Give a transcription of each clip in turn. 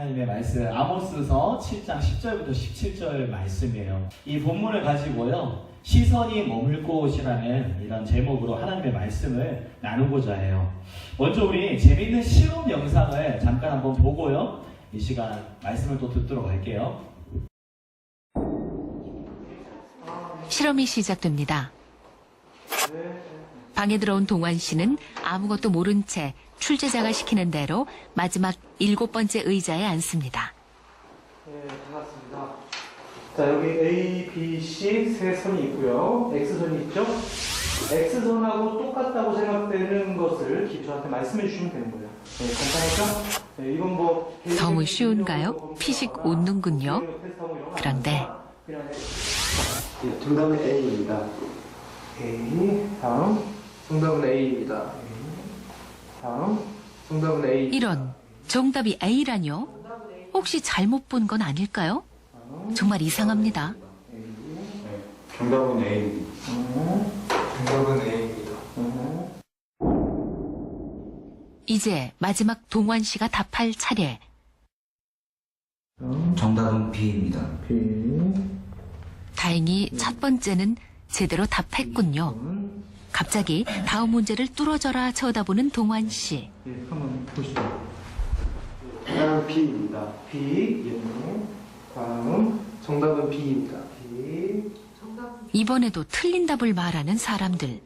하나님의 말씀 아모스서 7장 10절부터 17절 말씀이에요. 이 본문을 가지고요, 시선이 머물 곳이라는 이런 제목으로 하나님의 말씀을 나누고자 해요. 먼저 우리 재미있는 실험 영상을 잠깐 한번 보고요, 이 시간 말씀을 또 듣도록 할게요. 실험이 시작됩니다. 방에 들어온 동환 씨는 아무것도 모른 채 출제자가 시키는 대로 마지막 7번째 의자에 앉습니다. 네, 반갑습니다. 자, 여기 A, B, C 세 선이 있고요. X선이 있죠? X선하고 똑같다고 생각되는 것을 저한테 말씀해 주시면 되는 거예요. 네, 간단하죠? 네, 이건 뭐 너무 쉬운가요? 피식 웃는군요. 그런데 정답은 A입니다. A, 다음. 정답은 A입니다. 다음. 정답은 A. 이런, 정답이 A라뇨? 혹시 잘못 본 건 아닐까요? 정말 이상합니다. 정답은 A입니다. 정답은 A입니다. 이제 마지막 동환 씨가 답할 차례. 정답은 B입니다. B. 다행히 첫 번째는 제대로 답했군요. 갑자기 다음 문제를 뚫어져라 쳐다보는 동환 씨. 예, 한번 보시죠. 정답은 B입니다. B. 예. 다음. 정답은 B입니다. B. 이번에도 틀린 답을 말하는 사람들.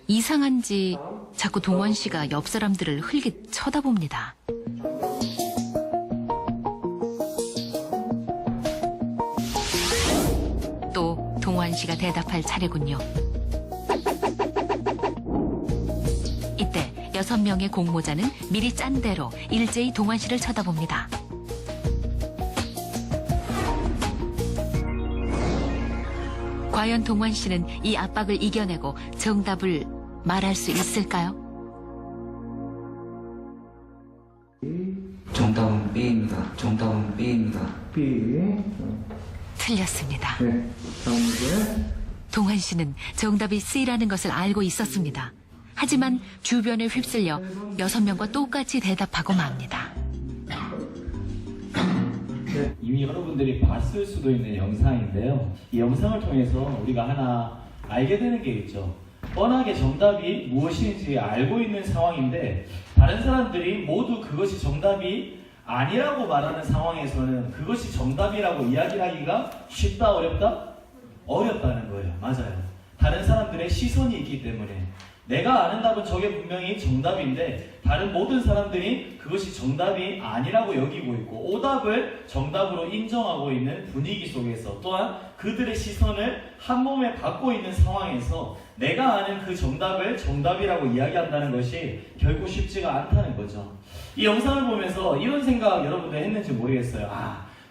이상한지 자꾸 동원 씨가 옆 사람들을 흘깃 쳐다봅니다. 또 동원 씨가 대답할 차례군요. 이때 6명의 공모자는 미리 짠 대로 일제히 동원 씨를 쳐다봅니다. 과연 동환 씨는 이 압박을 이겨내고 정답을 말할 수 있을까요? 정답은 B입니다. 정답은 B입니다. B. 틀렸습니다. 네. 다음 문제. 동환 씨는 정답이 C라는 것을 알고 있었습니다. 하지만 주변에 휩쓸려 6명과 똑같이 대답하고 맙니다. 이미 여러분들이 봤을 수도 있는 영상인데요, 이 영상을 통해서 우리가 하나 알게 되는 게 있죠. 뻔하게 정답이 무엇인지 알고 있는 상황인데 다른 사람들이 모두 그것이 정답이 아니라고 말하는 상황에서는 그것이 정답이라고 이야기하기가 쉽다, 어렵다? 어렵다는 거예요. 맞아요. 다른 사람들의 시선이 있기 때문에 내가 아는 답은 저게 분명히 정답인데 다른 모든 사람들이 그것이 정답이 아니라고 여기고 있고 오답을 정답으로 인정하고 있는 분위기 속에서, 또한 그들의 시선을 한 몸에 받고 있는 상황에서 내가 아는 그 정답을 정답이라고 이야기한다는 것이 결코 쉽지가 않다는 거죠. 이 영상을 보면서 이런 생각 여러분들 했는지 모르겠어요.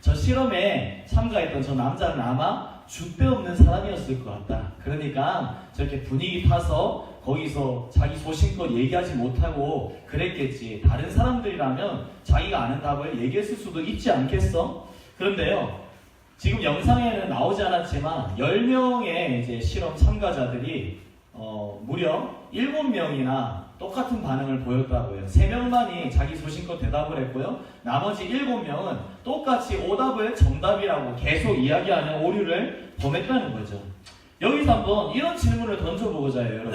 저 실험에 참가했던 저 남자는 아마 줏대 없는 사람이었을 것 같다. 그러니까 저렇게 분위기 타서 거기서 자기 소신껏 얘기하지 못하고 그랬겠지. 다른 사람들이라면 자기가 아는 답을 얘기했을 수도 있지 않겠어? 그런데요, 지금 영상에는 나오지 않았지만 10명의 이제 실험 참가자들이 무려 7명이나 똑같은 반응을 보였다고요. 3명만이 자기 소신껏 대답을 했고요. 나머지 7명은 똑같이 오답을 정답이라고 계속 이야기하는 오류를 범했다는 거죠. 여기서 한번 이런 질문을 던져보고자 해요, 여러분.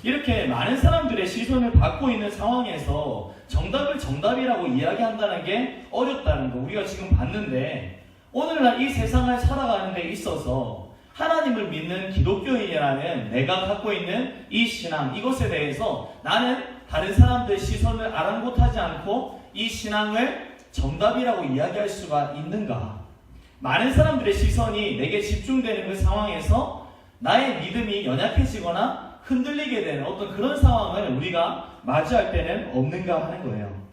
이렇게 많은 사람들의 시선을 받고 있는 상황에서 정답을 정답이라고 이야기한다는 게 어렵다는 거 우리가 지금 봤는데, 오늘날 이 세상을 살아가는 데 있어서 하나님을 믿는 기독교인이라는 내가 갖고 있는 이 신앙, 이것에 대해서 나는 다른 사람들의 시선을 아랑곳하지 않고 이 신앙을 정답이라고 이야기할 수가 있는가? 많은 사람들의 시선이 내게 집중되는 그 상황에서 나의 믿음이 연약해지거나 흔들리게 되는 어떤 그런 상황을 우리가 맞이할 때는 없는가 하는 거예요.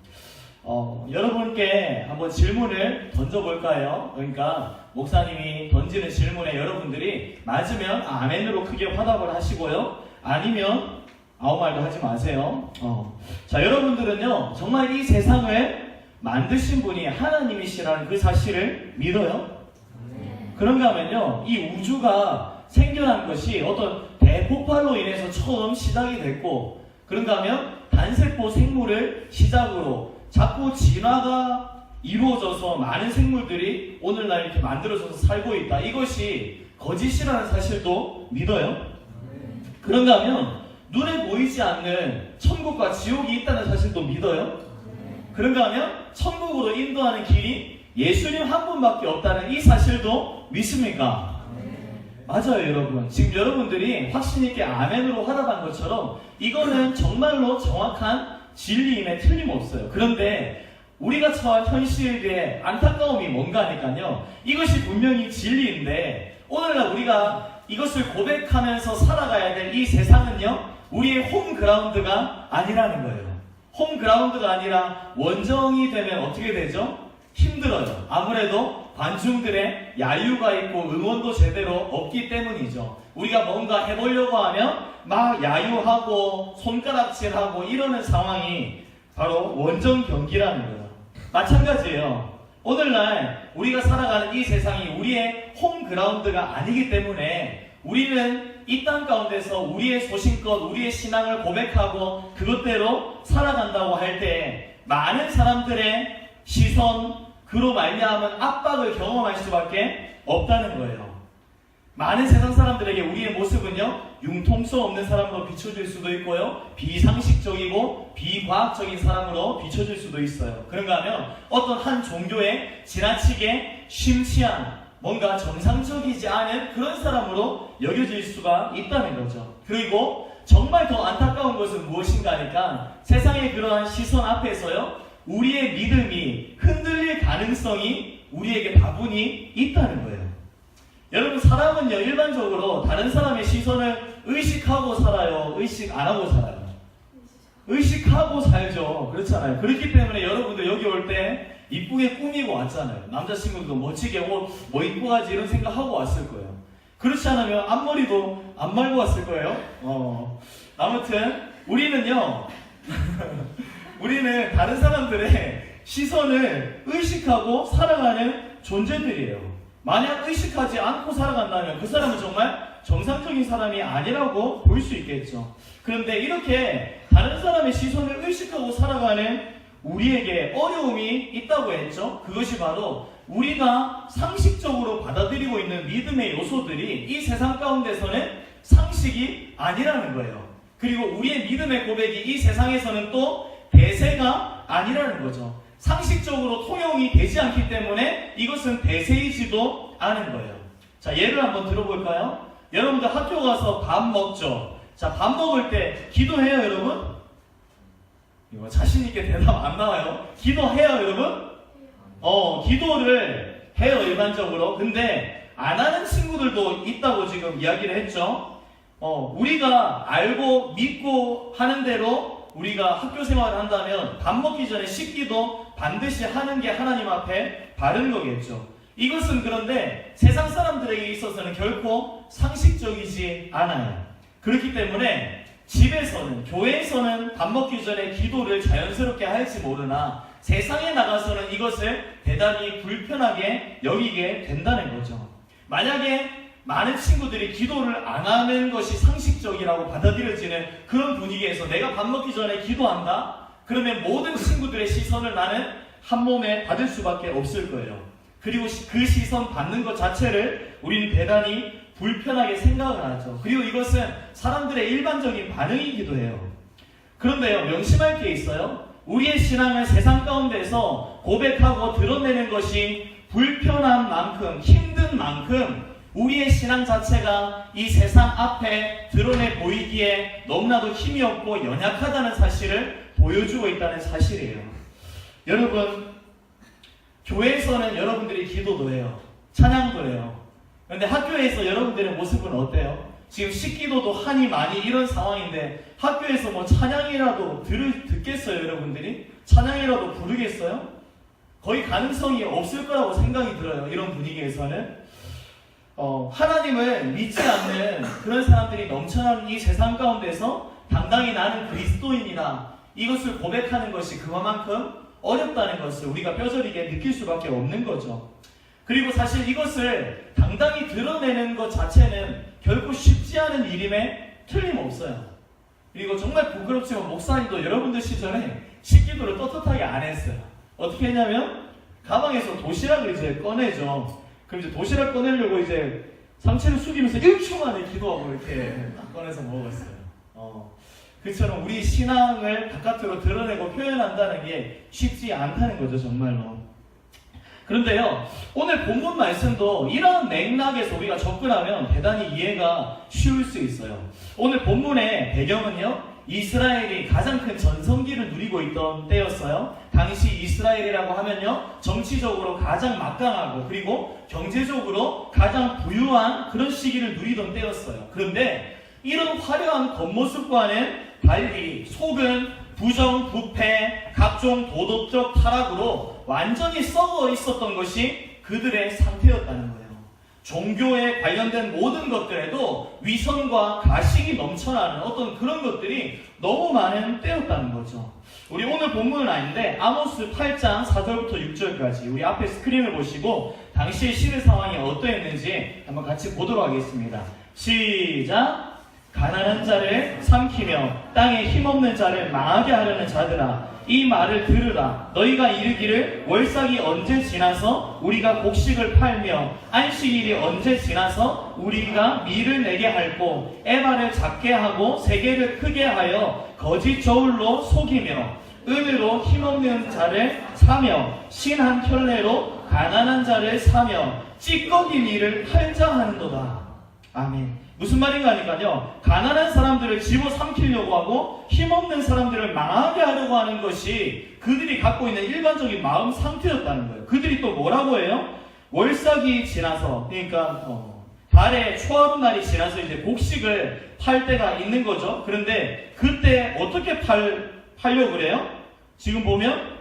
여러분께 한번 질문을 던져볼까요? 그러니까 목사님이 던지는 질문에 여러분들이 맞으면 아멘으로 크게 화답을 하시고요, 아니면 아무 말도 하지 마세요. 자, 여러분들은요 정말 이 세상을 만드신 분이 하나님이시라는 그 사실을 믿어요? 그런가 하면요, 이 우주가 생겨난 것이 어떤 대폭발로 인해서 처음 시작이 됐고, 그런가 하면 단세포 생물을 시작으로 자꾸 진화가 이루어져서 많은 생물들이 오늘날 이렇게 만들어져서 살고 있다. 이것이 거짓이라는 사실도 믿어요? 그런가 하면 눈에 보이지 않는 천국과 지옥이 있다는 사실도 믿어요? 그런가 하면 천국으로 인도하는 길이 예수님 한 분밖에 없다는 이 사실도 믿습니까? 맞아요, 여러분. 지금 여러분들이 확신 있게 아멘으로 화답한 것처럼 이거는 정말로 정확한 진리임에 틀림없어요. 그런데 우리가 처한 현실에 대해 안타까움이 뭔가 하니까요, 이것이 분명히 진리인데 오늘날 우리가 이것을 고백하면서 살아가야 될 이 세상은요, 우리의 홈그라운드가 아니라는 거예요. 홈그라운드가 아니라 원정이 되면 어떻게 되죠? 힘들어요. 아무래도 관중들의 야유가 있고 응원도 제대로 없기 때문이죠. 우리가 뭔가 해보려고 하면 막 야유하고 손가락질하고 이러는 상황이 바로 원정 경기라는 거예요. 마찬가지예요. 오늘날 우리가 살아가는 이 세상이 우리의 홈그라운드가 아니기 때문에 우리는 이 땅 가운데서 우리의 소신껏 우리의 신앙을 고백하고 그것대로 살아간다고 할 때 많은 사람들의 시선, 그로 말미암은 압박을 경험할 수밖에 없다는 거예요. 많은 세상 사람들에게 우리의 모습은요, 융통성 없는 사람으로 비춰질 수도 있고요, 비상식적이고 비과학적인 사람으로 비춰질 수도 있어요. 그런가 하면 어떤 한 종교에 지나치게 심취한 뭔가 정상적이지 않은 그런 사람으로 여겨질 수가 있다는 거죠. 그리고 정말 더 안타까운 것은 무엇인가 하니까 세상의 그러한 시선 앞에서요, 우리의 믿음이 흔들릴 가능성이 우리에게 다분히 있다는 거예요. 여러분, 사람은요, 일반적으로 다른 사람의 시선을 의식하고 살아요? 의식 안 하고 살아요? 의식하고 살죠. 그렇잖아요. 그렇기 때문에 여러분들 여기 올 때 이쁘게 꾸미고 왔잖아요. 남자친구도 멋지게 옷 뭐 입고 가지 이런 생각하고 왔을 거예요. 그렇지 않으면 앞머리도 안 말고 왔을 거예요. 아무튼 우리는요 우리는 다른 사람들의 시선을 의식하고 살아가는 존재들이에요. 만약 의식하지 않고 살아간다면 그 사람은 정말 정상적인 사람이 아니라고 볼 수 있겠죠. 그런데 이렇게 다른 사람의 시선을 의식하고 살아가는 우리에게 어려움이 있다고 했죠. 그것이 바로 우리가 상식적으로 받아들이고 있는 믿음의 요소들이 이 세상 가운데서는 상식이 아니라는 거예요. 그리고 우리의 믿음의 고백이 이 세상에서는 또 대세가 아니라는 거죠. 상식적으로 통용이 되지 않기 때문에 이것은 대세이지도 않은 거예요. 자, 예를 한번 들어볼까요? 여러분들 학교 가서 밥 먹죠. 자, 밥 먹을 때 기도해요, 여러분? 이거 자신있게 대답 안 나와요. 기도해요, 여러분? 기도를 해요, 일반적으로. 근데 안 하는 친구들도 있다고 지금 이야기를 했죠. 우리가 알고 믿고 하는 대로 우리가 학교 생활을 한다면 밥 먹기 전에 씻기도 반드시 하는 게 하나님 앞에 바른 거겠죠. 이것은 그런데 세상 사람들에게 있어서는 결코 상식적이지 않아요. 그렇기 때문에 집에서는, 교회에서는 밥 먹기 전에 기도를 자연스럽게 할지 모르나 세상에 나가서는 이것을 대단히 불편하게 여기게 된다는 거죠. 만약에 많은 친구들이 기도를 안 하는 것이 상식적이라고 받아들여지는 그런 분위기에서 내가 밥 먹기 전에 기도한다? 그러면 모든 친구들의 시선을 나는 한 몸에 받을 수밖에 없을 거예요. 그리고 그 시선 받는 것 자체를 우리는 대단히 불편하게 생각을 하죠. 그리고 이것은 사람들의 일반적인 반응이기도 해요. 그런데요, 명심할 게 있어요. 우리의 신앙을 세상 가운데서 고백하고 드러내는 것이 불편한 만큼, 힘든 만큼 우리의 신앙 자체가 이 세상 앞에 드러내 보이기에 너무나도 힘이 없고 연약하다는 사실을 보여주고 있다는 사실이에요. 여러분, 교회에서는 여러분들이 기도도 해요. 찬양도 해요. 그런데 학교에서 여러분들의 모습은 어때요? 지금 식기도도 하니 많이 이런 상황인데 학교에서 뭐 찬양이라도 듣겠어요, 여러분들이? 찬양이라도 부르겠어요? 거의 가능성이 없을 거라고 생각이 들어요, 이런 분위기에서는. 하나님을 믿지 않는 그런 사람들이 넘쳐나는 이 세상 가운데서 당당히 나는 그리스도인이다, 이것을 고백하는 것이 그만큼 어렵다는 것을 우리가 뼈저리게 느낄 수밖에 없는 거죠. 그리고 사실 이것을 당당히 드러내는 것 자체는 결코 쉽지 않은 일임에 틀림없어요. 그리고 정말 부끄럽지만 목사님도 여러분들 시절에 식기도를 떳떳하게 안 했어요. 어떻게 했냐면 가방에서 도시락을 이제 꺼내죠. 그럼 이제 도시락 꺼내려고 이제 상체를 숙이면서 1초 만에 기도하고 이렇게 딱 꺼내서 먹었어요. 그처럼 우리 신앙을 바깥으로 드러내고 표현한다는 게 쉽지 않다는 거죠, 정말로. 그런데요, 오늘 본문 말씀도 이런 맥락에서 우리가 접근하면 대단히 이해가 쉬울 수 있어요. 오늘 본문의 배경은요, 이스라엘이 가장 큰 전성기를 누리고 있던 때였어요. 당시 이스라엘이라고 하면요, 정치적으로 가장 막강하고 그리고 경제적으로 가장 부유한 그런 시기를 누리던 때였어요. 그런데 이런 화려한 겉모습과는 달리 속은 부정, 부패, 각종 도덕적 타락으로 완전히 썩어 있었던 것이 그들의 상태였다는 거예요. 종교에 관련된 모든 것들에도 위선과 가식이 넘쳐나는 어떤 그런 것들이 너무 많은 때였다는 거죠. 우리 오늘 본문은 아닌데 아모스 8장 4절부터 6절까지 우리 앞에 스크린을 보시고 당시의 시대 상황이 어떠했는지 한번 같이 보도록 하겠습니다. 시작! 가난한 자를 삼키며 땅에 힘없는 자를 망하게 하려는 자들아, 이 말을 들으라. 너희가 이르기를 월삭이 언제 지나서 우리가 곡식을 팔며 안식일이 언제 지나서 우리가 밀을 내게 할고 에바를 작게 하고 세계를 크게 하여 거짓 저울로 속이며 은으로 힘없는 자를 사며 신 한 켤레로 가난한 자를 사며 찌꺼기 밀을 팔자 하는도다. 아멘. 무슨 말인가 하니까요, 가난한 사람들을 집어삼키려고 하고 힘없는 사람들을 망하게 하려고 하는 것이 그들이 갖고 있는 일반적인 마음 상태였다는 거예요. 그들이 또 뭐라고 해요? 월삭이 지나서, 그러니까 달의 초하루날이 지나서 이제 곡식을 팔 때가 있는 거죠. 그런데 그때 어떻게 팔려고 그래요? 지금 보면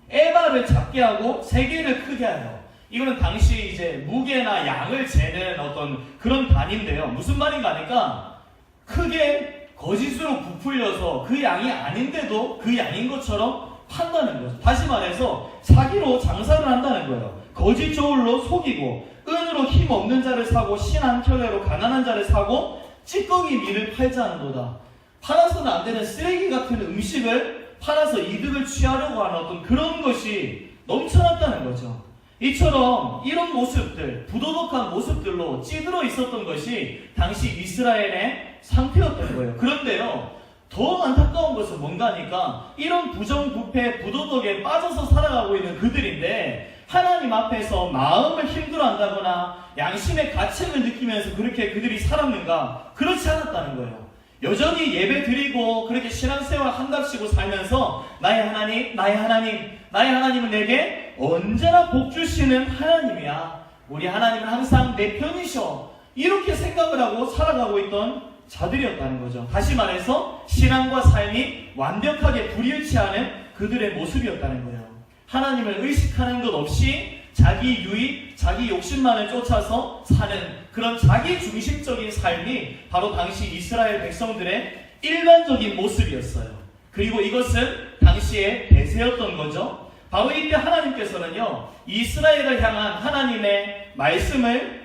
에바를 작게 하고 세계를 크게 하여, 이거는 당시 이제 무게나 양을 재는 어떤 그런 단위인데요. 무슨 말인가 하니까 크게 거짓으로 부풀려서 그 양이 아닌데도 그 양인 것처럼 판다는 거죠. 다시 말해서 사기로 장사를 한다는 거예요. 거짓 저울로 속이고 은으로 힘 없는 자를 사고 신 한 켤레로 가난한 자를 사고 찌꺼기 밀을 팔자는 거다. 팔아서는 안 되는 쓰레기 같은 음식을 팔아서 이득을 취하려고 하는 어떤 그런 것이 넘쳐났다는 거죠. 이처럼 이런 모습들, 부도덕한 모습들로 찌들어 있었던 것이 당시 이스라엘의 상태였던 거예요. 그런데요, 더 안타까운 것은 뭔가 하니까 이런 부정부패, 부도덕에 빠져서 살아가고 있는 그들인데 하나님 앞에서 마음을 힘들어한다거나 양심의 가책을 느끼면서 그렇게 그들이 살았는가? 그렇지 않았다는 거예요. 여전히 예배 드리고 그렇게 신앙생활 한답시고 살면서 나의 하나님, 나의 하나님, 나의 하나님은 내게 언제나 복 주시는 하나님이야. 우리 하나님은 항상 내 편이셔. 이렇게 생각을 하고 살아가고 있던 자들이었다는 거죠. 다시 말해서 신앙과 삶이 완벽하게 불일치하는 그들의 모습이었다는 거예요. 하나님을 의식하는 것 없이 자기 유익, 자기 욕심만을 쫓아서 사는 그런 자기 중심적인 삶이 바로 당시 이스라엘 백성들의 일반적인 모습이었어요. 그리고 이것은 당시의 대세였던 거죠. 바로 이때 하나님께서는요, 이스라엘을 향한 하나님의 말씀을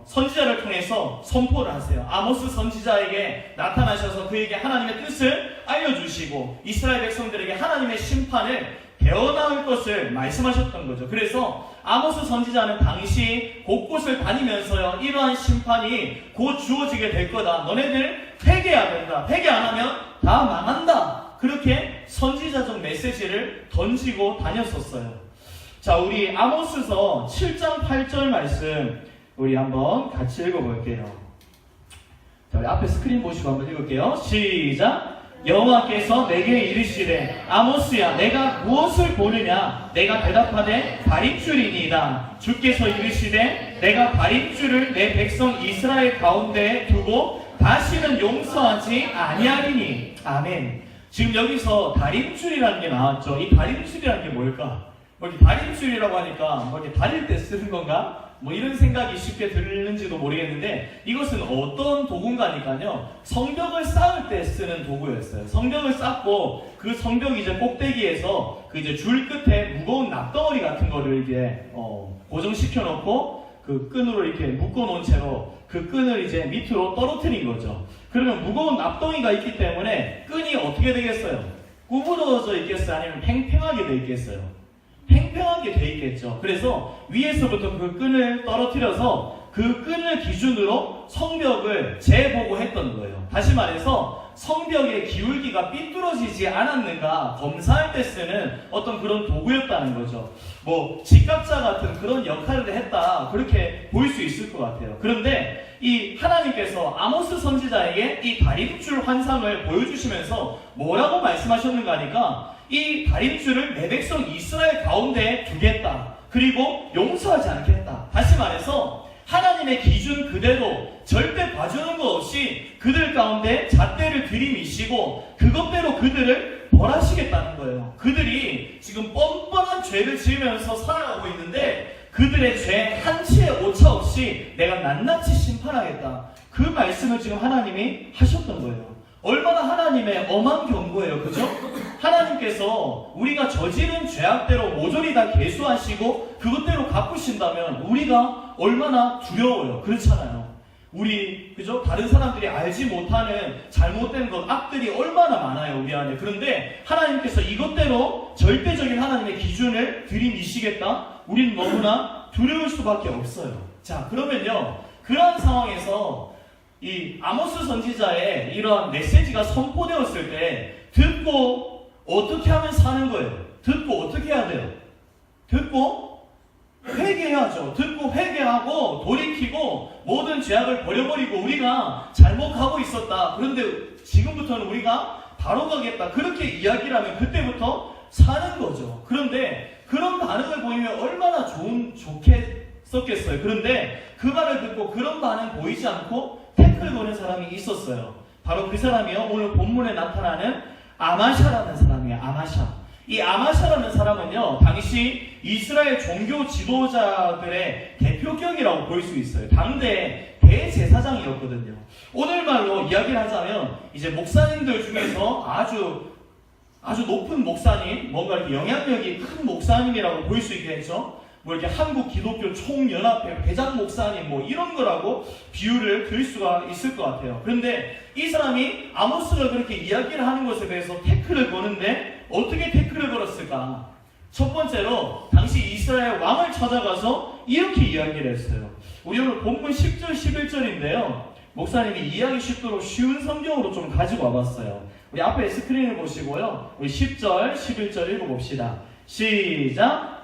선지자를 통해서 선포를 하세요. 아모스 선지자에게 나타나셔서 그에게 하나님의 뜻을 알려주시고 이스라엘 백성들에게 하나님의 심판을 배어나올 것을 말씀하셨던 거죠. 그래서 아모스 선지자는 당시 곳곳을 다니면서요, 이러한 심판이 곧 주어지게 될 거다. 너네들 회개해야 된다. 회개 안 하면 다 망한다. 그렇게 선지자적 메시지를 던지고 다녔었어요. 자, 우리 아모스서 7장 8절 말씀 우리 한번 같이 읽어볼게요. 자, 우리 앞에 스크린 보시고 한번 읽을게요. 시작! 여호와께서 내게 이르시되 아모스야, 내가 무엇을 보느냐? 내가 대답하되 다림줄이니이다. 주께서 이르시되 내가 다림줄을 내 백성 이스라엘 가운데에 두고 다시는 용서하지 아니하리니. 아멘. 지금 여기서 다림줄이라는 게 나왔죠. 이 다림줄이라는 게 뭘까? 뭐 이렇게 다림줄이라고 하니까 뭐 이렇게 다릴 때 쓰는 건가? 뭐 이런 생각이 쉽게 들는지도 모르겠는데 이것은 어떤 도구인가니까요, 성벽을 쌓을 때 쓰는 도구였어요. 성벽을 쌓고 그 성벽 이제 꼭대기에서 그 이제 줄 끝에 무거운 납덩어리 같은 거를 이제 고정시켜 놓고 그 끈으로 이렇게 묶어 놓은 채로 그 끈을 이제 밑으로 떨어뜨린 거죠. 그러면 무거운 납덩이가 있기 때문에 끈이 어떻게 되겠어요? 구부러져 있겠어요? 아니면 팽팽하게 돼 있겠어요? 팽팽하게 돼 있겠죠. 그래서 위에서부터 그 끈을 떨어뜨려서 그 끈을 기준으로 성벽을 재보고 했던 거예요. 다시 말해서 성벽의 기울기가 삐뚤어지지 않았는가 검사할 때 쓰는 어떤 그런 도구였다는 거죠. 뭐 직각자 같은 그런 역할을 했다, 그렇게 보일 수 있을 것 같아요. 그런데 이 하나님께서 아모스 선지자에게 이 다림줄 환상을 보여주시면서 뭐라고 말씀하셨는가 하니까, 이 다림줄을 내 백성 이스라엘 가운데 두겠다, 그리고 용서하지 않겠다. 다시 말해서 하나님의 기준 그대로 절대 봐주는 것 없이 그들 가운데 잣대를 들이미시고 그것대로 그들을 벌하시겠다는 거예요. 그들이 지금 뻔뻔한 죄를 지으면서 살아가고 있는데 그들의 죄 한치의 오차 없이 내가 낱낱이 심판하겠다. 그 말씀을 지금 하나님이 하셨던 거예요. 얼마나 하나님의 엄한 경고예요. 그죠? 하나님께서 우리가 저지른 죄악대로 모조리 다 계수하시고 그것대로 갚으신다면 우리가 얼마나 두려워요. 그렇잖아요. 우리, 그죠? 다른 사람들이 알지 못하는 잘못된 것, 악들이 얼마나 많아요, 우리 안에. 그런데 하나님께서 이것대로 절대적인 하나님의 기준을 들이미시겠다? 우리는 너무나 두려울 수밖에 없어요. 자, 그러면요, 그런 상황에서 이 아모스 선지자의 이러한 메시지가 선포되었을 때 듣고 어떻게 하면 사는 거예요? 듣고 어떻게 해야 돼요? 듣고 회개해야죠. 듣고 회개하고 돌이키고 모든 죄악을 버려버리고 우리가 잘못하고 있었다, 그런데 지금부터는 우리가 바로 가겠다, 그렇게 이야기를 하면 그때부터 사는 거죠. 그런데 그런 반응을 보이면 얼마나 좋겠었겠어요. 그런데 그 말을 듣고 그런 반응 보이지 않고 태클 거는 사람이 있었어요. 바로 그 사람이요, 오늘 본문에 나타나는 아마샤라는 사람이에요. 아마샤. 이 아마샤라는 사람은요, 당시 이스라엘 종교 지도자들의 대표격이라고 볼 수 있어요. 당대 대제사장이었거든요. 오늘말로 이야기를 하자면 이제 목사님들 중에서 아주 높은 목사님, 뭔가 이렇게 영향력이 큰 목사님이라고 볼 수 있겠죠. 뭐 이렇게 한국 기독교 총연합회 회장 목사님 뭐 이런 거라고 비유를 드릴 수가 있을 것 같아요. 그런데 이 사람이 아모스가 그렇게 이야기를 하는 것에 대해서 태클을 거는데 어떻게 태클을 걸었을까? 첫 번째로 당시 이스라엘 왕을 찾아가서 이렇게 이야기를 했어요. 우리 오늘 본문 10절 11절인데요. 목사님이 이해하기 쉽도록 쉬운 성경으로 좀 가지고 와봤어요. 우리 앞에 스크린을 보시고요, 우리 10절 11절 읽어봅시다. 시작.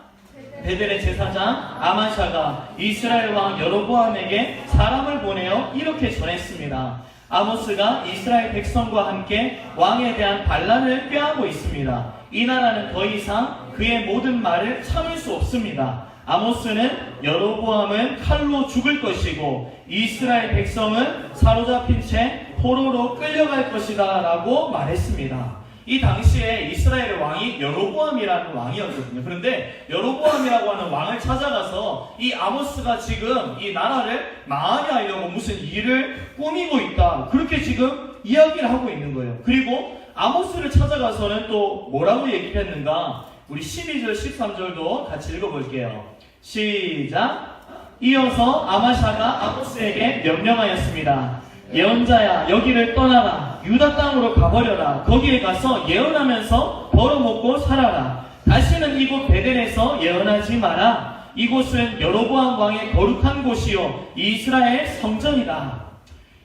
베델의 제사장 아마샤가 이스라엘 왕 여로보암에게 사람을 보내어 이렇게 전했습니다. 아모스가 이스라엘 백성과 함께 왕에 대한 반란을 꾀하고 있습니다. 이 나라는 더 이상 그의 모든 말을 참을 수 없습니다. 아모스는 여로보암은 칼로 죽을 것이고 이스라엘 백성은 사로잡힌 채 포로로 끌려갈 것이다 라고 말했습니다. 이 당시에 이스라엘의 왕이 여로보암이라는 왕이었거든요. 그런데 여로보암이라고 하는 왕을 찾아가서 이 아모스가 지금 이 나라를 망하게 하려고 무슨 일을 꾸미고 있다, 그렇게 지금 이야기를 하고 있는 거예요. 그리고 아모스를 찾아가서는 또 뭐라고 얘기를 했는가? 우리 12절 13절도 같이 읽어볼게요. 시작. 이어서 아마샤가 아모스에게 명령하였습니다. 예언자야, 여기를 떠나라. 유다 땅으로 가버려라. 거기에 가서 예언하면서 벌어먹고 살아라. 다시는 이곳 베델에서 예언하지 마라. 이곳은 여로보암 왕의 거룩한 곳이요 이스라엘 성전이다.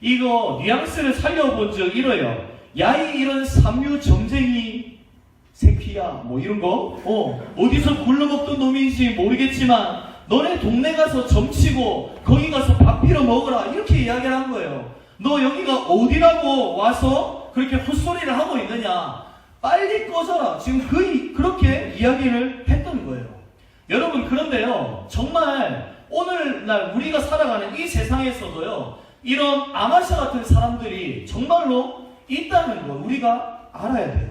이거 뉘앙스를 살려본 적 이래요. 야이 이런 삼류 점쟁이 새끼야, 뭐 이런 거 어디서 굴러먹던 놈인지 모르겠지만 너네 동네 가서 점치고 거기 가서 밥 빌어 먹어라, 이렇게 이야기를 한 거예요. 너 여기가 어디라고 와서 그렇게 헛소리를 하고 있느냐, 빨리 꺼져라. 지금 그렇게 이야기를 했던 거예요. 여러분, 그런데요, 정말 오늘날 우리가 살아가는 이 세상에서도요, 이런 아마샤 같은 사람들이 정말로 있다는 걸 우리가 알아야 돼요.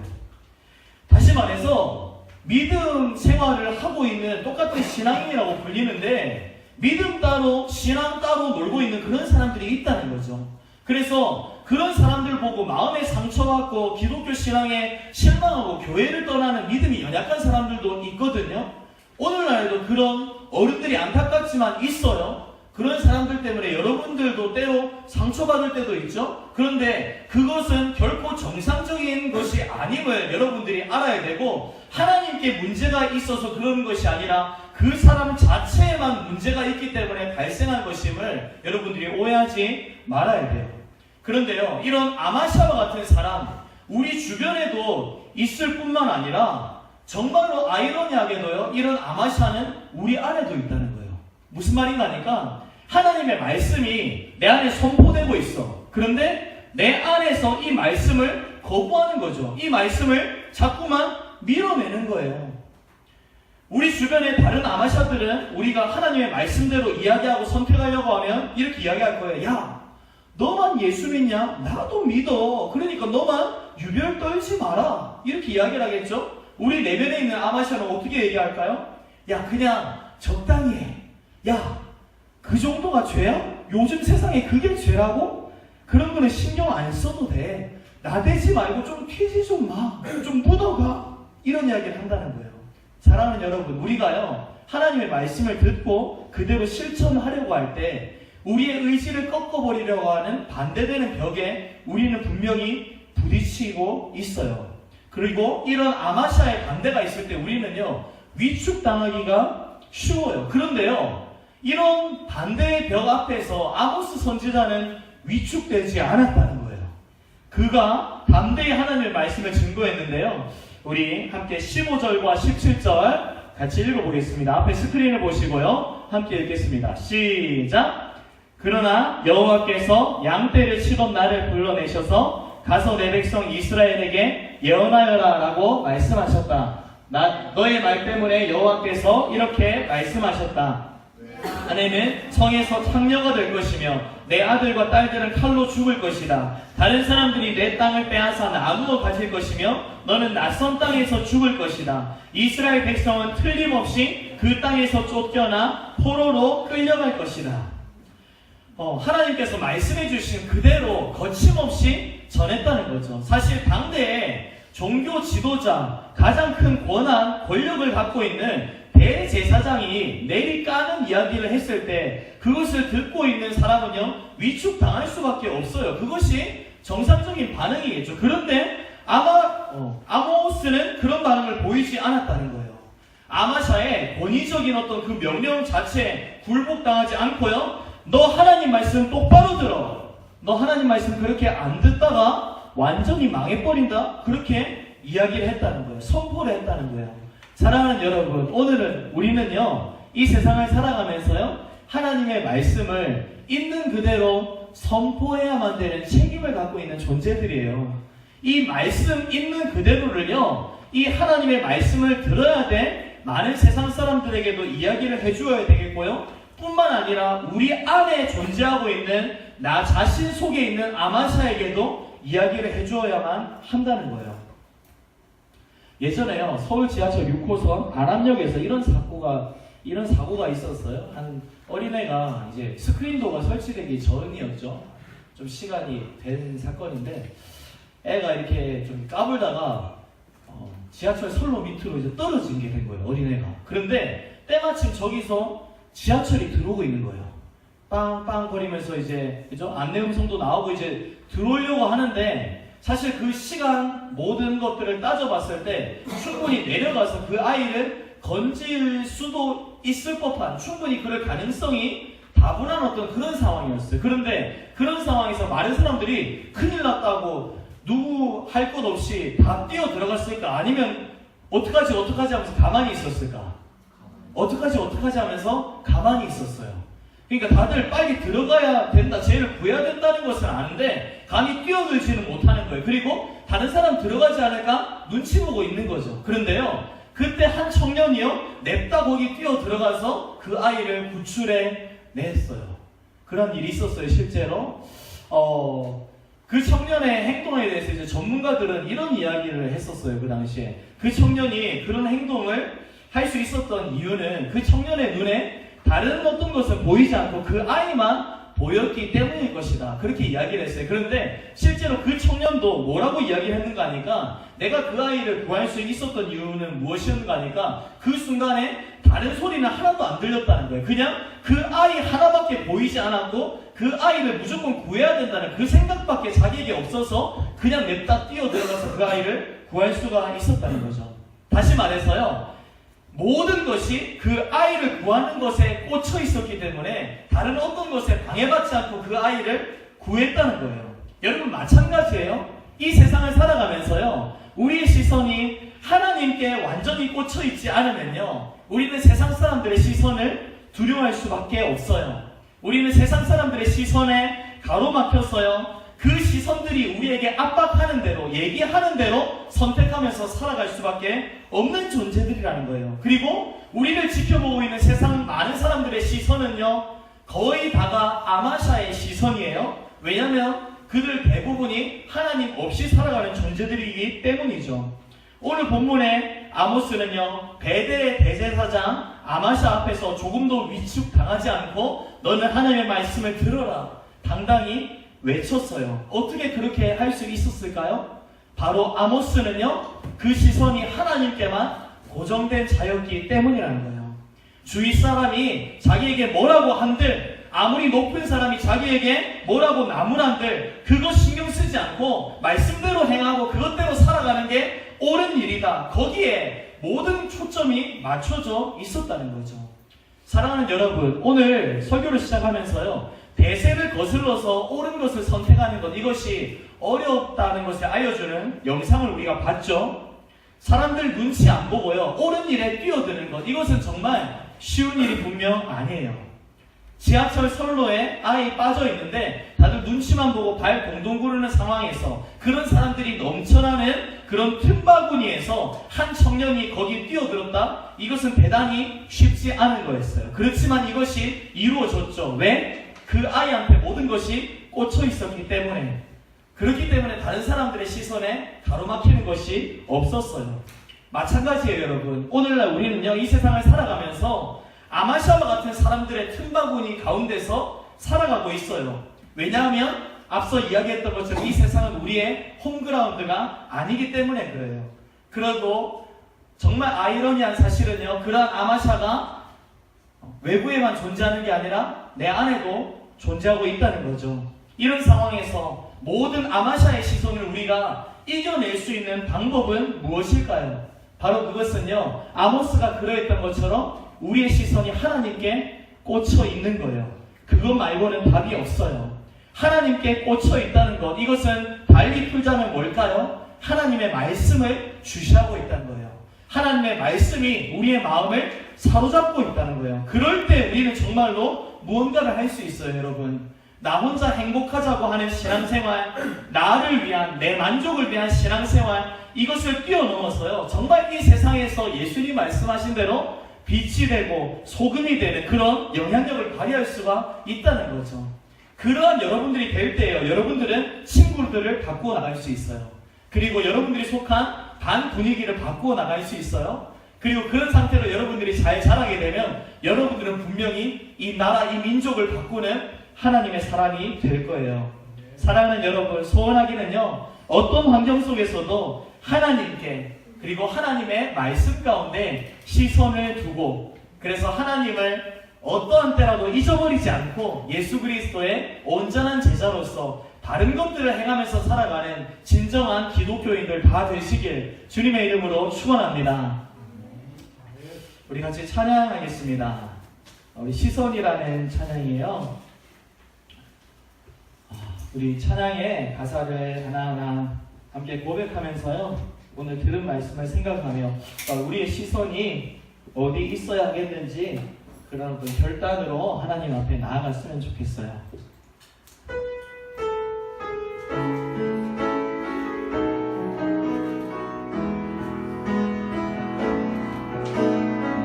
다시 말해서 믿음 생활을 하고 있는, 똑같은 신앙인이라고 불리는데 믿음 따로 신앙 따로 놀고 있는 그런 사람들이 있다는 거죠. 그래서 그런 사람들 보고 마음에 상처받고 기독교 신앙에 실망하고 교회를 떠나는 믿음이 연약한 사람들도 있거든요. 오늘날에도 그런 어른들이 안타깝지만 있어요. 그런 사람들 때문에 여러분들도 때로 상처받을 때도 있죠. 그런데 그것은 결코 정상적인 것이 아님을 여러분들이 알아야 되고, 하나님께 문제가 있어서 그런 것이 아니라 그 사람 자체에만 문제가 있기 때문에 발생한 것임을 여러분들이 오해하지 말아야 돼요. 그런데요, 이런 아마샤와 같은 사람, 우리 주변에도 있을 뿐만 아니라 정말로 아이러니하게도요, 이런 아마샤는 우리 안에도 있다는 거예요. 무슨 말인가 하니까, 하나님의 말씀이 내 안에 선포되고 있어. 그런데 내 안에서 이 말씀을 거부하는 거죠. 이 말씀을 자꾸만 밀어내는 거예요. 우리 주변의 다른 아마샤들은 우리가 하나님의 말씀대로 이야기하고 선택하려고 하면 이렇게 이야기할 거예요. 야, 너만 예수 믿냐? 나도 믿어. 그러니까 너만 유별 떨지 마라. 이렇게 이야기를 하겠죠? 우리 내면에 있는 아마샤는 어떻게 얘기할까요? 야, 그냥 적당히 해. 야, 그 정도가 죄야? 요즘 세상에 그게 죄라고? 그런 거는 신경 안 써도 돼. 나대지 말고 좀 튀지 좀 마. 좀 묻어가. 이런 이야기를 한다는 거예요. 사랑하는 여러분, 우리가요, 하나님의 말씀을 듣고 그대로 실천하려고 할 때 우리의 의지를 꺾어버리려고 하는 반대되는 벽에 우리는 분명히 부딪히고 있어요. 그리고 이런 아마샤의 반대가 있을 때 우리는요, 위축당하기가 쉬워요. 그런데요, 이런 반대의 벽 앞에서 아모스 선지자는 위축되지 않았다는 거예요. 그가 담대히 하나님의 말씀을 증거했는데요. 우리 함께 15절과 17절 같이 읽어보겠습니다. 앞에 스크린을 보시고요, 함께 읽겠습니다. 시작! 그러나 여호와께서 양떼를 치던 나를 불러내셔서 가서 내 백성 이스라엘에게 예언하여라 라고 말씀하셨다. 너의 말 때문에 여호와께서 이렇게 말씀하셨다. 아내는 성에서 창녀가 될 것이며 내 아들과 딸들은 칼로 죽을 것이다. 다른 사람들이 내 땅을 빼앗아 나무로 가질 것이며 너는 낯선 땅에서 죽을 것이다. 이스라엘 백성은 틀림없이 그 땅에서 쫓겨나 포로로 끌려갈 것이다. 하나님께서 말씀해 주신 그대로 거침없이 전했다는 거죠. 사실 당대에 종교 지도자, 가장 큰 권한, 권력을 갖고 있는 대제사장이 내리까는 이야기를 했을 때 그것을 듣고 있는 사람은요, 위축당할 수밖에 없어요. 그것이 정상적인 반응이겠죠. 그런데 아모스는 그런 반응을 보이지 않았다는 거예요. 아마샤의 권위적인 어떤 그 명령 자체에 굴복당하지 않고요, 너 하나님 말씀 똑바로 들어. 너 하나님 말씀 그렇게 안 듣다가 완전히 망해버린다. 그렇게 이야기를 했다는 거예요. 선포를 했다는 거예요. 사랑하는 여러분, 오늘은 우리는요, 이 세상을 살아가면서요, 하나님의 말씀을 있는 그대로 선포해야만 되는 책임을 갖고 있는 존재들이에요. 이 말씀 있는 그대로를요, 이 하나님의 말씀을 들어야 돼 많은 세상 사람들에게도 이야기를 해주어야 되겠고요, 뿐만 아니라 우리 안에 존재하고 있는 나 자신 속에 있는 아마샤에게도 이야기를 해주어야만 한다는 거예요. 예전에요, 서울 지하철 6호선 안암역에서 이런 사고가 있었어요. 한 어린애가 이제 스크린도어가 설치되기 전이었죠. 좀 시간이 된 사건인데, 애가 이렇게 좀 까불다가 지하철 선로 밑으로 이제 떨어진 게 된 거예요, 어린애가. 그런데 때마침 저기서 지하철이 들어오고 있는 거예요. 빵빵 거리면서 이제, 그죠? 안내 음성도 나오고 이제 들어오려고 하는데, 사실 그 시간 모든 것들을 따져봤을 때 충분히 내려가서 그 아이를 건질 수도 있을 법한, 충분히 그럴 가능성이 다분한 어떤 그런 상황이었어요. 그런데 그런 상황에서 많은 사람들이 큰일 났다고 누구 할 것 없이 다 뛰어 들어갔을까? 아니면 어떡하지 하면서 가만히 있었을까? 어떡하지 하면서 가만히 있었어요. 그러니까 다들 빨리 들어가야 된다, 쟤를 구해야 된다는 것은 아는데 감히 뛰어들지는 못하는 거예요. 그리고 다른 사람 들어가지 않을까 눈치 보고 있는 거죠. 그런데요, 그때 한 청년이요, 냅다 거기 뛰어 들어가서 그 아이를 구출해 냈어요. 그런 일이 있었어요, 실제로. 그 청년의 행동에 대해서 이제 전문가들은 이런 이야기를 했었어요, 그 당시에. 그 청년이 그런 행동을 할 수 있었던 이유는 그 청년의 눈에 다른 어떤 것은 보이지 않고 그 아이만 보였기 때문일 것이다. 그렇게 이야기를 했어요. 그런데 실제로 그 청년도 뭐라고 이야기를 했는가 하니까 내가 그 아이를 구할 수 있었던 이유는 무엇이었는가 하니까 그 순간에 다른 소리는 하나도 안 들렸다는 거예요. 그냥 그 아이 하나밖에 보이지 않았고 그 아이를 무조건 구해야 된다는 그 생각밖에 자기에게 없어서 그냥 냅다 뛰어들어가서 그 아이를 구할 수가 있었다는 거죠. 다시 말해서요, 모든 것이 그 아이를 구하는 것에 꽂혀 있었기 때문에 다른 어떤 것에 방해받지 않고 그 아이를 구했다는 거예요. 여러분 마찬가지예요. 이 세상을 살아가면서요, 우리의 시선이 하나님께 완전히 꽂혀 있지 않으면요, 우리는 세상 사람들의 시선을 두려워할 수밖에 없어요. 우리는 세상 사람들의 시선에 가로막혀서요, 그 시선들이 우리에게 압박하는 대로, 얘기하는 대로 선택하면서 살아갈 수밖에 없는 존재들이라는 거예요. 그리고 우리를 지켜보고 있는 세상 많은 사람들의 시선은요, 거의 다가 아마샤의 시선이에요. 왜냐하면 그들 대부분이 하나님 없이 살아가는 존재들이기 때문이죠. 오늘 본문의 아모스는요, 베델의 대제사장 아마샤 앞에서 조금도 위축당하지 않고 너는 하나님의 말씀을 들어라 당당히 외쳤어요. 어떻게 그렇게 할 수 있었을까요? 바로 아모스는요, 그 시선이 하나님께만 고정된 자였기 때문이라는 거예요. 주위 사람이 자기에게 뭐라고 한들, 아무리 높은 사람이 자기에게 뭐라고 나무란들 그거 신경 쓰지 않고 말씀대로 행하고 그것대로 살아가는 게 옳은 일이다. 거기에 모든 초점이 맞춰져 있었다는 거죠. 사랑하는 여러분, 오늘 설교를 시작하면서요, 대세를 거슬러서 옳은 것을 선택하는 것, 이것이 어렵다는 것을 알려주는 영상을 우리가 봤죠. 사람들 눈치 안 보고요, 옳은 일에 뛰어드는 것, 이것은 정말 쉬운 일이 분명 아니에요. 지하철 선로에 아이 빠져 있는데 다들 눈치만 보고 발 동동 구르는 상황에서, 그런 사람들이 넘쳐나는 그런 틈바구니에서 한 청년이 거기 뛰어들었다? 이것은 대단히 쉽지 않은 거였어요. 그렇지만 이것이 이루어졌죠. 왜? 그 아이한테 모든 것이 꽂혀 있었기 때문에. 그렇기 때문에 다른 사람들의 시선에 가로막히는 것이 없었어요. 마찬가지예요, 여러분. 오늘날 우리는요, 이 세상을 살아가면서 아마샤와 같은 사람들의 틈바구니 가운데서 살아가고 있어요. 왜냐하면 앞서 이야기했던 것처럼 이 세상은 우리의 홈그라운드가 아니기 때문에 그래요. 그리고 정말 아이러니한 사실은요, 그러한 아마샤가 외부에만 존재하는 게 아니라 내 안에도 존재하고 있다는 거죠. 이런 상황에서 모든 아마샤의 시선을 우리가 이겨낼 수 있는 방법은 무엇일까요? 바로 그것은요, 아모스가 그러했던 것처럼 우리의 시선이 하나님께 꽂혀 있는 거예요. 그것 말고는 답이 없어요. 하나님께 꽂혀 있다는 것, 이것은 달리 풀자면 뭘까요? 하나님의 말씀을 주시하고 있다는 거예요. 하나님의 말씀이 우리의 마음을 사로잡고 있다는 거예요. 그럴 때 우리는 정말로 무언가를 할 수 있어요, 여러분. 나 혼자 행복하자고 하는 신앙생활, 나를 위한, 내 만족을 위한 신앙생활, 이것을 뛰어넘어서요, 정말 이 세상에서 예수님 말씀하신 대로 빛이 되고 소금이 되는 그런 영향력을 발휘할 수가 있다는 거죠. 그러한 여러분들이 될 때예요, 여러분들은 친구들을 바꾸어 나갈 수 있어요. 그리고 여러분들이 속한 반 분위기를 바꾸어 나갈 수 있어요. 그리고 그런 상태로 여러분들이 잘 자라게 되면 여러분들은 분명히 이 나라, 이 민족을 바꾸는 하나님의 사람이 될 거예요. 사랑하는 여러분, 소원하기는요, 어떤 환경 속에서도 하나님께, 그리고 하나님의 말씀 가운데 시선을 두고, 그래서 하나님을 어떠한 때라도 잊어버리지 않고 예수 그리스도의 온전한 제자로서 다른 것들을 행하면서 살아가는 진정한 기독교인들 다 되시길 주님의 이름으로 축원합니다. 우리 같이 찬양하겠습니다. 우리 시선이라는 찬양이에요. 우리 찬양의 가사를 하나하나 함께 고백하면서요, 오늘 들은 말씀을 생각하며 우리의 시선이 어디 있어야 하겠는지 그런 결단으로 하나님 앞에 나아갔으면 좋겠어요.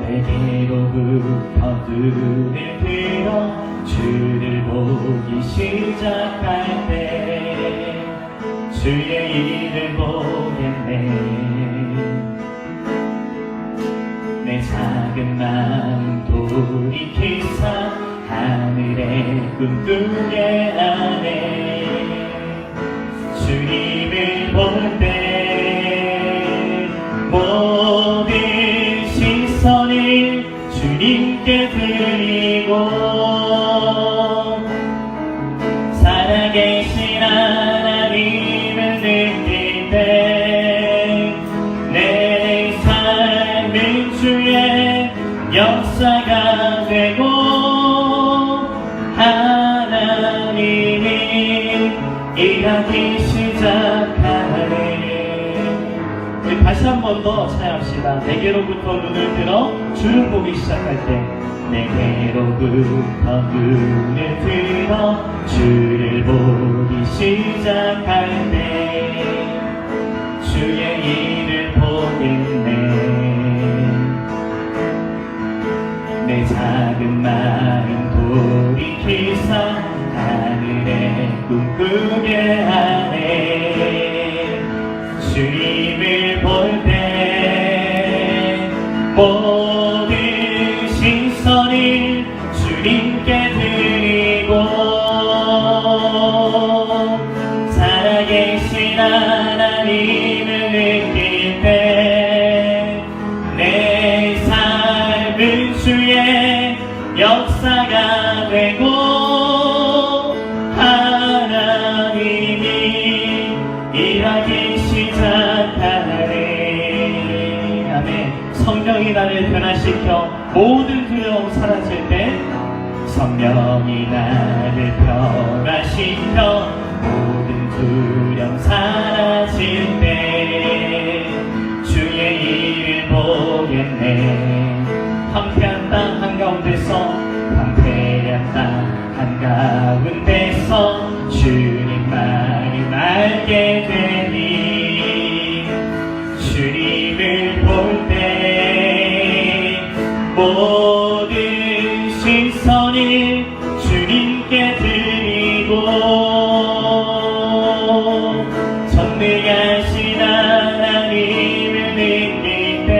내게로 흩어들을 들어 주를 보기 시작할 때 주의 일을 보겠네. 내 작은 마음 돌이키사 하늘의 꿈꾸게 하네. 주님을 볼 때 모든 시선을 주님께 드리고 살아계신 하나님을 느낄 때 내 삶은 주의 역사가 되고 하나님이 일하기 시작하네. 우리 다시 한 번 더 찬양합시다. 내게로부터 눈을 들어 주를 보기 시작할 때 내게로부터 눈을 들어 주를 보기 시작할 때 주의 일을 보겠네. 내 작은 마음 돌이키사 하늘에 꿈꾸게 하네. 주님을 볼 때 모든 시선을 주님께 드리고 살아계신 하나님을 느낄 때 내 삶은 주의 역사가 되고 하나님이 일하기 시작하네. 아멘. 성령이 나를 변화시켜 모든 두려움 사라질 때 성령이 나를 변화시켜 모든 두려움 사라질 때 주의 일을 보겠네. 황폐한 땅 한가운데서 황폐한 땅 한가운데서 주님만을 알게 되니 주님을 볼 때 모든 시선을 주님께 드리고 전능하신 하나님을 느낄 때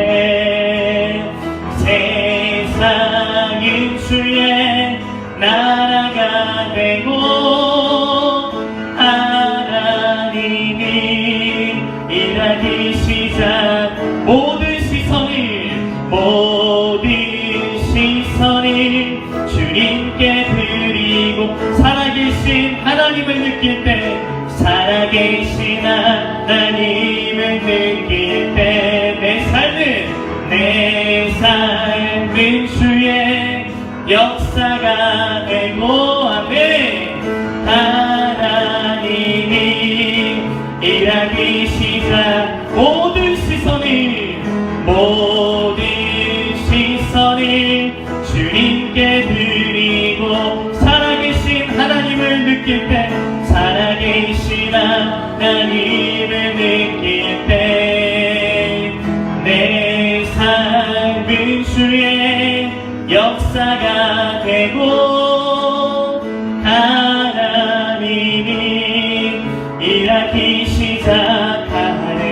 세상은 주의 나라가 되고 하나님이 일하기 시작 모든 시선을 주님께 드리고 살아계신 하나님을 느낄 때 살아계신 하나님을 느낄 때 내 삶은 주의 역사가 되고 아멘. 하나님이 일하기 시작 모든 시선을 주님께 드리고 살아계신 하나님을 느낄 때 살아계신 하나님을 느낄 때 내 삶은 주의 역사가 되고 하나님이 일하기 시작하네.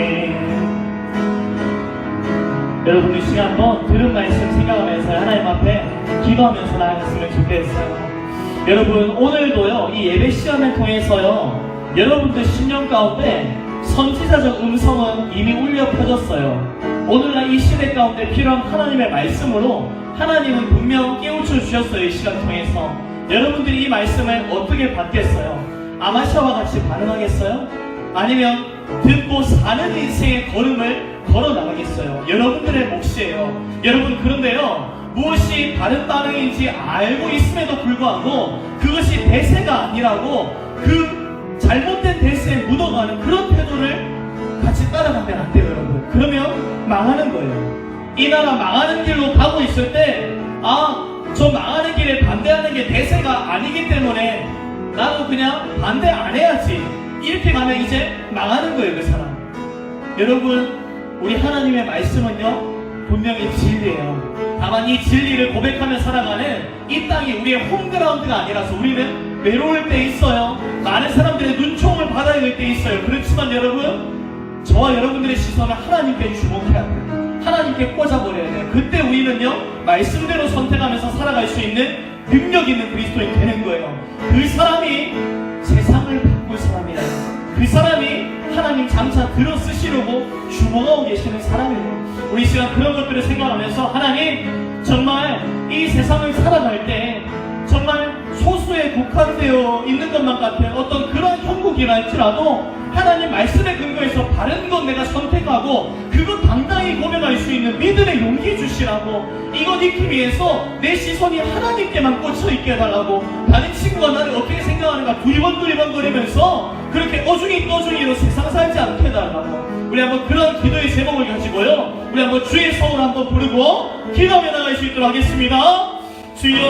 여러분 이 시간 한번 들은 말씀 생각하면서 하나님 앞에 기도하면서 나아갔으면 좋겠어요. 여러분 오늘도요 이 예배 시간을 통해서요 여러분들 신령 가운데 선지자적 음성은 이미 울려 퍼졌어요. 오늘날 이 시대 가운데 필요한 하나님의 말씀으로 하나님은 분명 깨우쳐 주셨어요. 이 시간 통해서 여러분들이 이 말씀을 어떻게 받겠어요? 아마샤와 같이 반응하겠어요? 아니면 듣고 사는 인생의 걸음을 걸어 나가겠어요? 여러분들의 몫이에요. 여러분 그런데요 무엇이 다른 반응인지 알고 있음에도 불구하고 그것이 대세가 아니라고 그 잘못된 대세에 묻어가는 그런 태도를 같이 따라가면 안 돼요. 여러분 그러면 망하는 거예요. 이 나라 망하는 길로 가고 있을 때 저 망하는 길에 반대하는 게 대세가 아니기 때문에 나도 그냥 반대 안 해야지 이렇게 가면 이제 망하는 거예요. 그 사람. 여러분 우리 하나님의 말씀은요 분명히 진리예요. 다만 이 진리를 고백하며 살아가는 이 땅이 우리의 홈그라운드가 아니라서 우리는 외로울 때 있어요. 많은 사람들의 눈총을 받아야 될 때 있어요. 그렇지만 여러분 저와 여러분들의 시선을 하나님께 주목해야 돼요. 하나님께 꽂아버려야 돼요. 그때 우리는요 말씀대로 선택하면서 살아갈 수 있는 능력 있는 그리스도인이 되는 거예요. 그 사람이 세상을 바꿀 사람이에요. 그 사람이 하나님 장차 들어 쓰시려고 주목하고 계시는 사람이에요. 우리 시간 그런 것들을 생각하면서 하나님 정말 이 세상을 살아갈 때 정말 소수에 국한되어 있는 것만 같은 어떤 그런 형국이라 할지라도 하나님 말씀에 근거해서 바른 것 내가 선택하고 그것 당당히 고백할 수 있는 믿음의 용기 주시라고, 이것 익히 위해서 내 시선이 하나님께만 꽂혀있게 해달라고, 다른 친구가 나를 어떻게 생각하는가 두리번거리면서 그렇게 어중이로 세상 살지 않게 해달라고, 우리 한번 그런 기도의 제목을 가지고요 우리 한번 주의 성을 한번 부르고 기도하며 나갈 수 있도록 하겠습니다. 주여,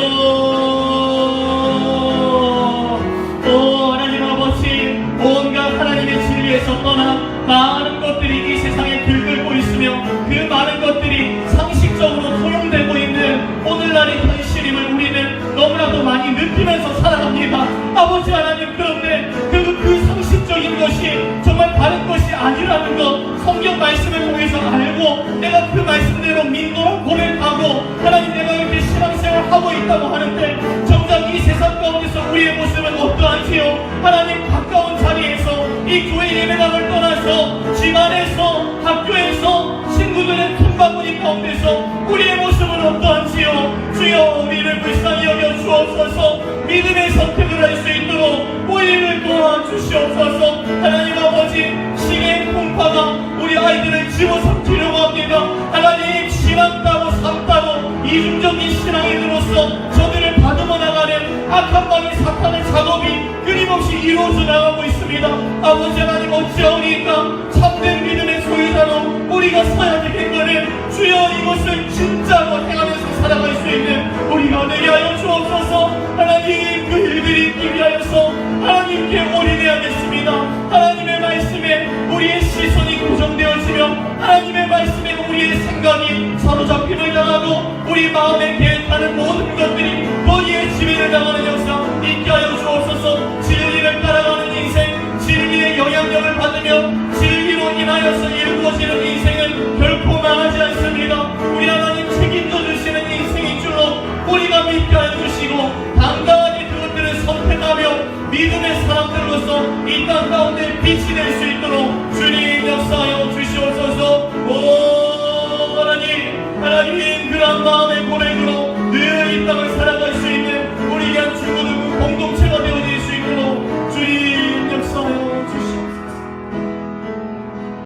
오 하나님 아버지, 온갖 하나님의 진리에서 떠나 많은 것들이 이 세상에 들끓고 있으며 그 많은 것들이 상식적으로 통용되고 있는 오늘날의 현실임을 우리는 너무나도 많이 느끼면서 살아갑니다. 아버지 하나님, 그런데 그 상식적인 것이 정말 다른 것이 아니라는 것 성경 말씀을 통해서 알고 내가 그 말씀대로 믿노라 고백하고 하나님 내가 이렇게 신앙생활을 하고 있다고 하는데 정작 이 세상 가운데서 우리의 모습은 어떠한지요? 하나님 가까운 자리에서 이 교회 예배당을 떠나서 집안에서 학교에서 친구들의 틈바구니 가운데서 우리의 모습은 어떠한지요? 주여, 우리를 불쌍히 여겨 주옵소서. 믿음의 선택을 할 수 있도록 우리를 도와주시옵소서. 하나님 아버지, 시계의 풍파가 우리 아이들을 집어삼키려고 합니다. 하나님, 신앙 따고 삶 따고 이중적인 신앙인으로서 저들을 다듬어 나가는 악한 마귀 사탄의 작업이 끊임없이 이루어져 나가고 있습니다. 아버지 하나님, 어찌하오니까 참된 믿음의 소유자로 우리가 서야 되겠거늘 주여, 이것을 진짜로 행하면서 살아갈 수 있는 우리가 되게 하여 주옵소서. 하나님, 그 일들이 있기 위하여서 하나님께 올인해야겠습니다. 하나님의 말씀에 우리의 시선이 고정되어지며 하나님의 말씀에 우리의 생각이 사로잡힘을 당하고 우리 마음에 계획하는 모든 것들이 거기에 지배를 당하는 역사 있게 하여 주옵소서. 진리를 따라가는 인생, 진리의 영향력을 받으며 진리로 인하여서 이루어지는 인생은 결코 망하지 않습니다. 우리 하나님 책임져 주시는 인생인 줄로 우리가 믿게 하여 주시고 당당하게 그것들을 선택하며 믿음의 사람들로서 이 땅 가운데 빛이 될 수 있도록 주님 역사하여 주시옵소서. 오 하나님, 그런 마음의 고백으로 늘 이 땅을 살아갈 수 있는 우리 한 친구들 공동체가